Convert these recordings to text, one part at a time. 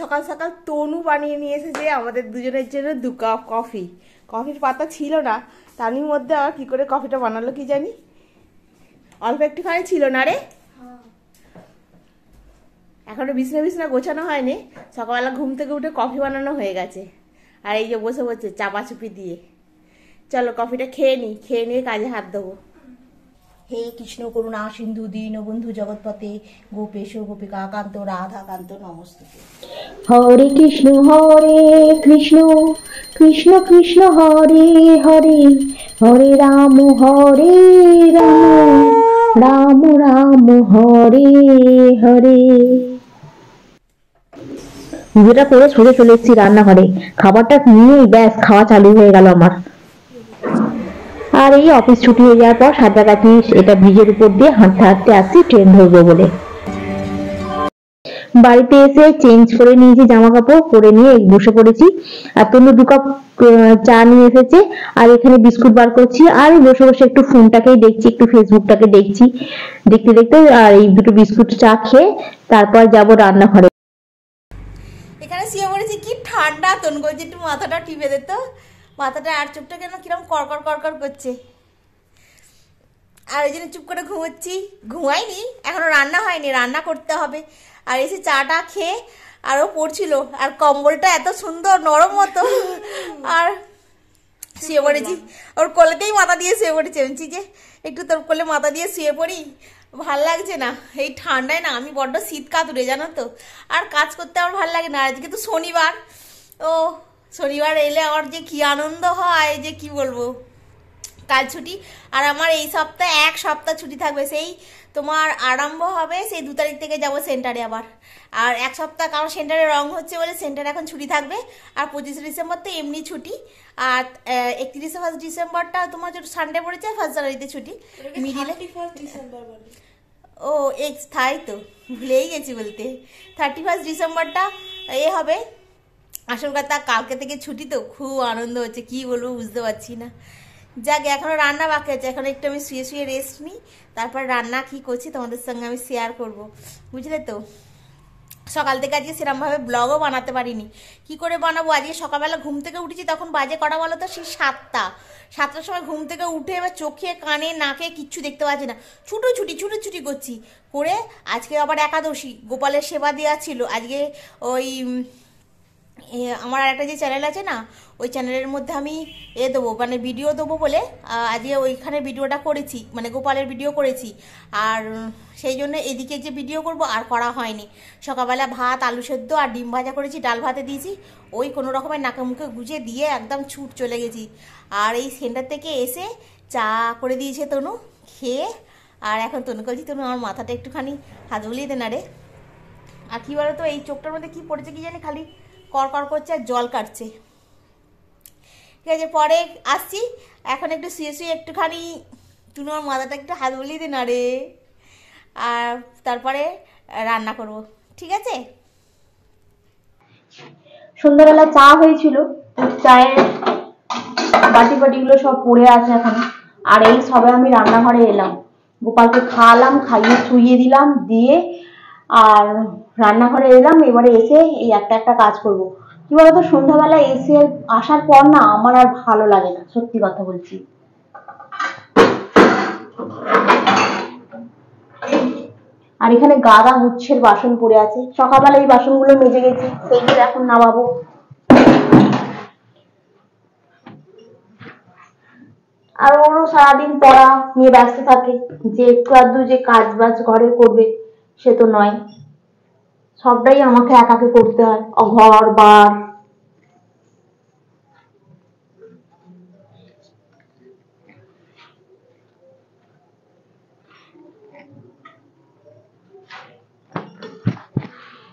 সকাল সকাল তনু বানিয়ে নিয়ে এসেছে আমাদের দুজনের জন্য 2 কাপ কফি। কফির পাতা ছিল না, তার মধ্যে আবার কি করে কফিটা বানালো কি জানি, অল্প একটুখানি ছিল না রে। এখনো বিছনা বিছনা গোছানো হয়নি, সকালবেলা ঘুম থেকে উঠে কফি বানানো হয়ে গেছে। আর এই যে বসে বসে চাপাচুপি দিয়ে। চলো কফিটা খেয়ে নিই, খেয়ে নিয়ে কাজে হাত দেবো। হে কৃষ্ণ করুণা সিন্ধু দীনবন্ধু জগৎপতে গোপেশ গোপিকা কান্ত রাধা কান্ত নমস্তুতে। হরে কৃষ্ণ কৃষ্ণ কৃষ্ণ হরে হরে, হরে রাম রাম রাম হরে হরে। যেটা করে সোজা চলে এসেছি রান্নাঘরে, খাবারটা নিয়েই ব্যাস খাওয়া চালু হয়ে গেল আমার। আর এই অফিস ছুটি হয়ে যাওয়ার পর সাঁতরাগাছি এটা ব্রিজের উপর দিয়ে হাঁটতে হাঁটতে আসছি ট্রেন ধরবো বলে। বাড়িতে এসে চেঞ্জ করে নিয়েছি, জামা কাপড় পরে নিয়ে বসে পড়েছি। আর তনু 2 কাপ চা নিয়ে এসেছে, আর এখানে বিস্কুট বার করছি। আর বসে বসে একটু ফোনটাকেই দেখছি, একটু ফেসবুকটাকে দেখছি, দেখতে দেখতে। আর এই 2টো বিস্কুট চা খেয়ে তারপর যাব রান্নাঘরে। এখানে শুয়ে পড়েছি, কি ঠান্ডা। তনু বলছে একটু মাথাটা টিপে দে তো, মাথাটা আর চুপটা কেন কিরম করকর করকর করছে। আর ওই জন্য চুপ করে ঘুমোচ্ছি। ঘুমাইনি, এখনো রান্না হয়নি, রান্না করতে হবে। আর এসে চাটা খেয়ে আরও পড়ছিল, আর কম্বলটা এত সুন্দর নরম মতো, আর শুয়ে পড়েছি। ওর কোলেতেই মাথা দিয়ে শুয়ে পড়েছি। বলছি যে একটু তোর কোলে মাথা দিয়ে শুয়ে পড়ি, ভাল লাগছে না এই ঠান্ডায়। না আমি বড্ড শীত কাতুরে জানো তো, আর কাজ করতে আমার ভাল লাগে না। আজকে তো শনিবার, ও শনিবার এলে আমার যে কি আনন্দ হয় যে কি বলবো। কাল ছুটি, আর আমার এই সপ্তাহে 1 সপ্তাহ ছুটি থাকবে। সেই তোমার আরম্ভ হবে সেই 2 তারিখ থেকে যাব সেন্টারে আবার। আর 1 সপ্তাহ কারণ সেন্টারে রং হচ্ছে বলে সেন্টারে এখন ছুটি থাকবে। আর 25 ডিসেম্বর তো এমনি ছুটি। আর 31 ডিসেম্বরটা তোমার সানডে পড়েছে, 1 জানুয়ারিতে ছুটি। মিডিলে ও তাই তো ভুলেই গেছি বলতে। 31 ডিসেম্বরটা এ হবে আসল কথা। কালকে থেকে ছুটি তো খুব আনন্দ হচ্ছে, কি বলবো বুঝতে পারছি না। যাক এখনো রান্না বাকি আছে, এখন একটু আমি শুয়ে শুয়ে রেস্ট নিই, তারপর রান্না কি করছি তোমাদের সঙ্গে আমি শেয়ার করব, বুঝলে তো। সকাল থেকে আজকে সেরকমভাবে ব্লগও বানাতে পারিনি। কি করে বানাবো, আজকে সকালবেলা ঘুম থেকে উঠেছি, তখন বাজে কটা বলো তো, সেই 7টার সময় ঘুম থেকে উঠে এবার চোখে কানে নাকে কিচ্ছু দেখতে পাচ্ছি না, ছুটোছুটি করছি করে। আজকে আবার একাদশী, গোপালের সেবা দেওয়া ছিল আজকে। ওই আমার আর একটা যে চ্যানেল আছে না, ওই চ্যানেলের মধ্যে আমি দেবো, মানে ভিডিও দেবো বলে আজকে ওইখানে ভিডিওটা করেছি, মানে গোপালের ভিডিও করেছি। আর সেই জন্য এদিকে যে ভিডিও করব আর করা হয়নি। সকালবেলা ভাত আলু সেদ্ধ আর ডিম ভাজা করেছি, ডাল ভাতে দিয়েছি, ওই কোনো রকমের নাকে মুখে গুজে দিয়ে একদম ছুট চলে গেছি। আর এই সেন্টার থেকে এসে চা করে দিয়েছে তনু, খেয়ে। আর এখন তনু বলছি, তনু আমার মাথাটা একটুখানি হাত বুলিয়ে দে না রে। আর কী বলো তো, এই চোখটার মধ্যে কী পড়েছে কি জানি, খালি কর করছে আর জল কাটছে। ঠিক আছে পরে আসছি, এখন একটু শুয়ে শুয়ে একটুখানি তুমি আমার মাথাটা একটু হাত বুলিয়ে দে না রে, আর তারপরে রান্না করব, ঠিক আছে। সন্ধ্যাবেলা চা হয়েছিল, চায়ের বাটিগুলো সব পড়ে আছে এখন। আর এই সবে আমি রান্নাঘরে এলাম, গোপালকে খাওয়ালাম, খাইয়ে শুইয়ে দিলাম, দিয়ে আর রান্নাঘরে এলাম। এবারে এসে এই একটা কাজ করব। কি বলতো, সন্ধ্যাবেলা এসে আসার পর না আমার আর ভালো লাগে না, সত্যি কথা বলছি। আর এখানে গাদা গুচ্ছের বাসন পড়ে আছে, সকালবেলা এই বাসনগুলো মেজে গেছি, সেইগুলো এখন নামাবো। আর ওরও সারাদিন পড়া নিয়ে ব্যস্ত থাকে, যে একটু আধটু যে কাজ বাজ ঘরে করবে সে তো নয়, সবটাই আমাকে একাকে করতে হয়, ঘর বার।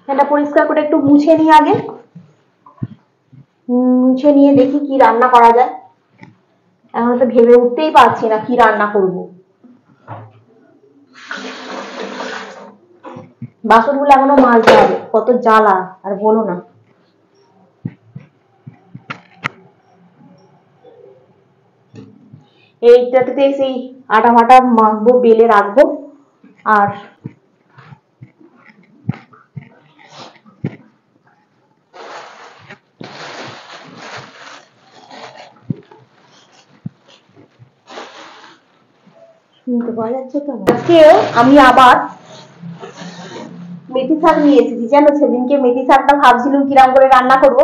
এটা পরিষ্কার করে একটু মুছে নিই আগে, মুছে নিয়ে দেখি কি রান্না করা যায়। এখন তো ভেবে উঠতেই পারছি না কি রান্না করব। বাসনগুলো এখনো মাজতে হবে, কত জ্বালা আর বলো না। এইটাতে সেই আটা ফাটা মাখবো, বেলে রাখবো। আর শুনতে পাওয়া যাচ্ছে তো? আজকে আমি আবার মেথি শাক নিয়ে এসেছি জানো। সেদিনকে মেথি শাকটা ভাবছিলাম কিরম করে রান্না করব,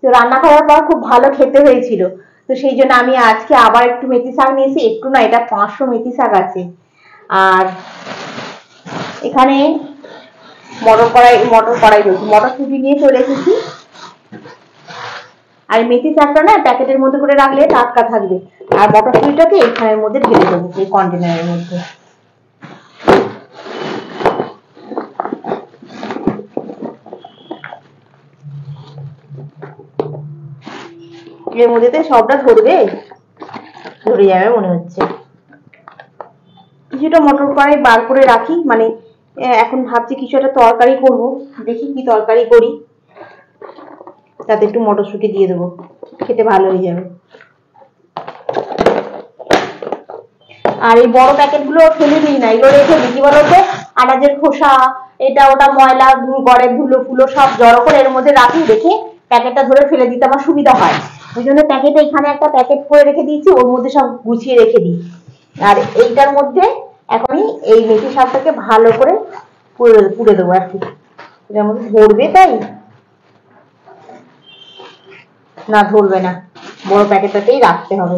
তো রান্না করার পর খুব ভালো খেতে হয়েছিল। তো সেই জন্য আমি আজকে আবার একটু মেথি শাক নিয়েছি। একটু না, এটা 500 মেথি শাক আছে। আর এখানে মটরকড়াই বলছি, মটরশুঁটি নিয়ে চলে এসেছি। আর মেথি শাকটা না প্যাকেটের মধ্যে করে রাখলে টাটকা থাকবে। আর মটরশুঁটিটাকে এখানের মধ্যে ঢেলে দেবো, এই কন্টেনারের মধ্যে। এর মধ্যে সবটা ধরে যাবে মনে হচ্ছে। কিছুটা মটর কড়াই বার করে রাখি, মানে এখন ভাবছি কিছু একটা তরকারি করব। দেখি কি তরকারি করি, তাতে একটু মটরশুঁটি দিয়ে দেবো, খেতে ভালো হয়ে যাবে। আর এই বড় প্যাকেট গুলো ফেলে দিই না, এগুলো রেখে দিই। কি বলতো, আনাজের খোসা এটা ওটা ময়লা গড়ের ধুলো ফুলো সব জড়ো করে এর মধ্যে রাখি, রেখে প্যাকেটটা ধরে ফেলে দিতে আমার সুবিধা হয়। ওই জন্য প্যাকেটে এখানে একটা প্যাকেট করে রেখে দিয়েছি, ওর মধ্যে সব গুছিয়ে রেখে দিই। আর এইটার মধ্যে এখনই এই মেথি শাকটাকে ভালো করে পুড়ে দেবো আর কি। এটার মধ্যে ধরবে তাই না, ধরবে না, বড় প্যাকেটটাতেই রাখতে হবে।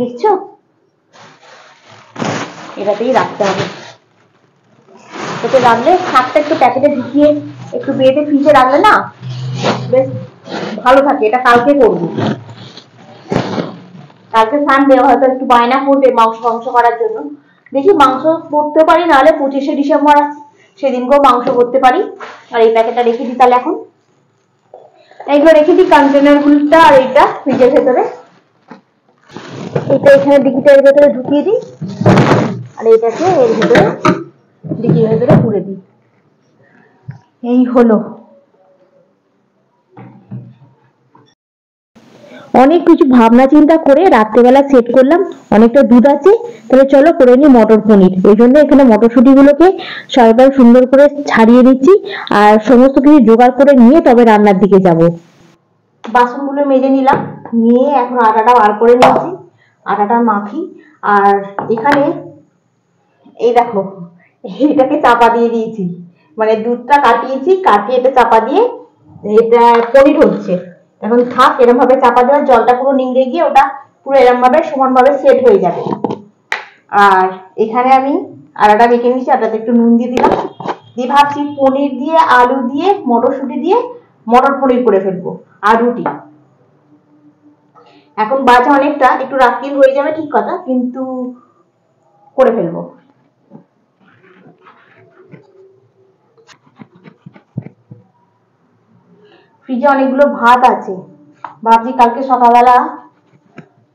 দেখছো, এটাতেই রাখতে হবে। এতে রাখলে শাকটা একটু প্যাকেটে ঢুকিয়ে একটু বেঁধে ফ্রিজে রাখলে না বেশ ভালো থাকে। এটা কালকে করবো, কালকে সানডে, হয়তো একটু বায়না করবে মাংস করার জন্য। দেখি মাংস করতে পারি, নাহলে 25শে ডিসেম্বর আছে, সেদিনকেও মাংস করতে পারি। আর এই প্যাকেটটা রেখে দিই তাহলে এখন। এইগুলো রেখে দিই কন্টেনার গুলোটা, আর এইটা ফ্রিজের ভেতরে, এটা এখানে ডিকিটার ভেতরে ঢুকিয়ে দিই, আর এটাকে এর ভেতরে ডিকির ভেতরে পুরে দিই। এই হলো। অনেক কিছু ভাবনা চিন্তা করে রাত্রেবেলা সেট করলাম। অনেকটা দুধ আছে, তাহলে চলো করে নিই মটর পনির। এই জন্য এখানে মটরশুঁটি গুলোকে সকাল সুন্দর করে ছাড়িয়ে নিচ্ছি, আর সমস্ত কিছু জোগাড় করে নিয়ে তবে রান্নার দিকে যাব। বাসনগুলো মেজে নিলাম, নিয়ে এখন আটাটা বার করে নিয়েছি, আটাটা মাখি। আর এখানে এই দেখো, এটাকে চাপা দিয়ে দিয়েছি, মানে দুধটা কাটিয়েছি, কাটিয়ে এটা চাপা দিয়ে এটা পনির হচ্ছে। এখন থাক এরকম ভাবে চাপা দেওয়ার, জলটা পুরো নিংড়ে গিয়ে ওটা পুরো এরকম ভাবে সমান ভাবে সেট হয়ে যাবে। আর এখানে আমি আটাটা মেখে নিয়েছি, আটাতে একটু নুন দিয়ে দিলাম, দিয়ে ভাবছি পনির দিয়ে আলু দিয়ে মটরশুঁটি দিয়ে মটর পনির করে ফেলবো, আর রুটি। এখন বাজে অনেকটা, একটু রাত্রির হয়ে যাবে ঠিক কথা, কিন্তু করে ফেলবো। ফ্রিজে অনেকগুলো ভাত আছে, ভাবছি কালকে সকালবেলা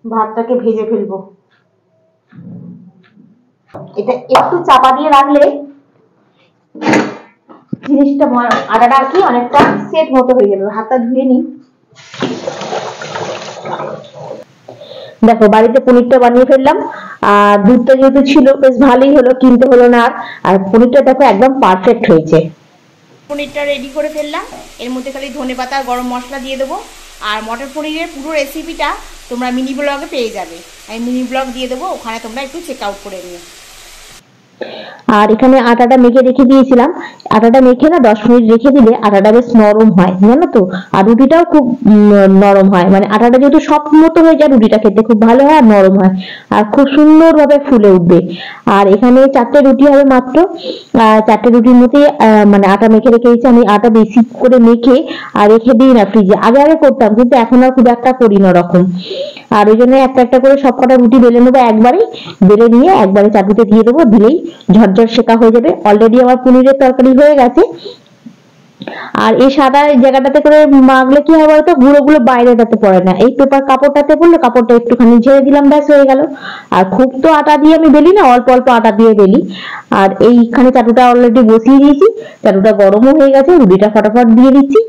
ভাতটাকে ভেজে ফেলবো। এটা একটু চাপা দিয়ে রাখলে জিনিসটা আটাটা আর কি অনেকটা সেট মতো হয়ে যাবে। হাতটা ধুয়ে নিই। দেখো বাড়িতে পনিরটা বানিয়ে ফেললাম, আর দুধটা যেহেতু ছিল বেশ ভালোই হলো, কিনতে হলো না। আর পনিরটা দেখো একদম পারফেক্ট হয়েছে। পনিরটা রেডি করে ফেললাম, এর মধ্যে খালি ধনেপাতা আর গরম মশলা দিয়ে দেবো। আর মটর পনিরের পুরো রেসিপিটা তোমরা মিনি ব্লগে পেয়ে যাবে, আমি মিনি ব্লগ দিয়ে দেবো, ওখানে তোমরা একটু চেক আউট করে নিও। আর এখানে আটাটা মেখে রেখে দিয়েছিলাম, আটাটা মেখে না 10 মিনিট রেখে দিলে আটাটা বেশ নরম হয় জানো তো। আর রুটিটাও খুব নরম হয়, মানে আটাটা যেহেতু সফট মতো হয়ে যায়, রুটিটা খেতে খুব ভালো হয় আর নরম হয়, আর খুব সুন্দর ভাবে ফুলে উঠবে। আর এখানে 4টে রুটি হবে মাত্র, 4টে রুটির মধ্যে মানে আটা মেখে রেখে দিয়েছি। আমি আটা বেশি করে মেখে আর রেখে দিই না ফ্রিজে, আগে আগে করতাম কিন্তু এখন আর খুব একটা করি না ওরকম। আর ওই জন্য একটা একটা করে সবকটা রুটি বেলে নেবো, একবারে বেলে নিয়ে একবারে চাটুতে দিয়ে দেবো, দিলেই ঝরঝর শেখা হয়ে যাবে। অলরেডি আমার পনিরের তরকারি হয়ে গেছে। আর এই সাদা জায়গাটাতে করে মাখলে কি হয় বলতো, গুঁড়োগুলো বাইরেটাতে পড়ে না, এই পেপার কাপড়টাতে পড়লে কাপড়টা একটুখানি ঝেড়ে দিলাম, ব্যাস হয়ে গেল। আর খুব তো আটা দিয়ে আমি বেলি না, অল্প অল্প আটা দিয়ে বেলি। আর এইখানে চাটুটা অলরেডি বসিয়ে দিয়েছি, চাটুটা গরমও হয়ে গেছে, রুটিটা ফটাফট দিয়ে দিচ্ছি,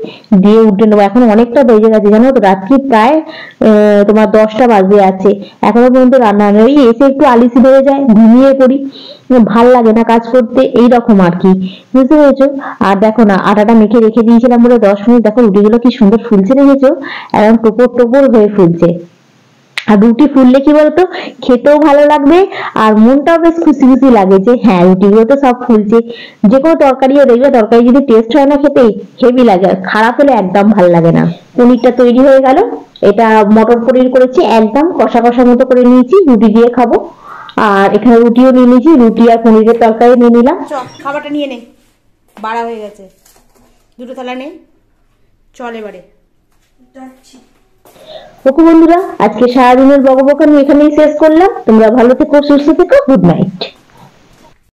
দিয়ে উঠে নেবো। এখন অনেকটা বেজে গেছে জানো তো, রাত্রি প্রায় তোমার 10টা বাজে আছে, এখনো পর্যন্ত রান্না নেই। এসে একটু আলিসি ধরে যায়, ঘুমিয়ে পড়ি, ভাল লাগে না কাজ করতে, এইরকম আর কি, বুঝতে পেরেছো। আর দেখো না আটাটা মেখে রেখে দিয়েছিলাম বলে 10 মিনিট, দেখো রুটিগুলো কি সুন্দর ফুলছে, দেখেছো একদম টোপর টোপর হয়ে ফুলছে। আর রুটি ফুললে কি বলতো, খেতেও ভালো লাগবে আর মনটাও বেশ খুশি খুশি লাগে যে হ্যাঁ রুটিগুলো তো সব ফুলছে। যে কোনো তরকারিও দেখবে, তরকারি যদি টেস্ট হয় না খেতে হেভি লাগে, আর খারাপ হলে একদম ভালো লাগে না। পনিরটা তৈরি হয়ে গেল। এটা মটর পনির করেছি, একদম কষা কষা মতো করে নিয়েছি, রুটি দিয়ে খাবো। আর এখানে রুটিও নিয়ে নিয়েছি, রুটি আর পনিরের তরকারি নিয়ে নিলাম। খাবারটা নিয়ে নে, বাড়া হয়ে গেছে, দুটো থালা নেই, চল এবারে যাচ্ছি। ওকে বন্ধুরা, আজকে সারাদিনের বকবকানি এখানেই শেষ করলাম। তোমরা ভালো থেকো, সুস্থ থেকো, গুড নাইট।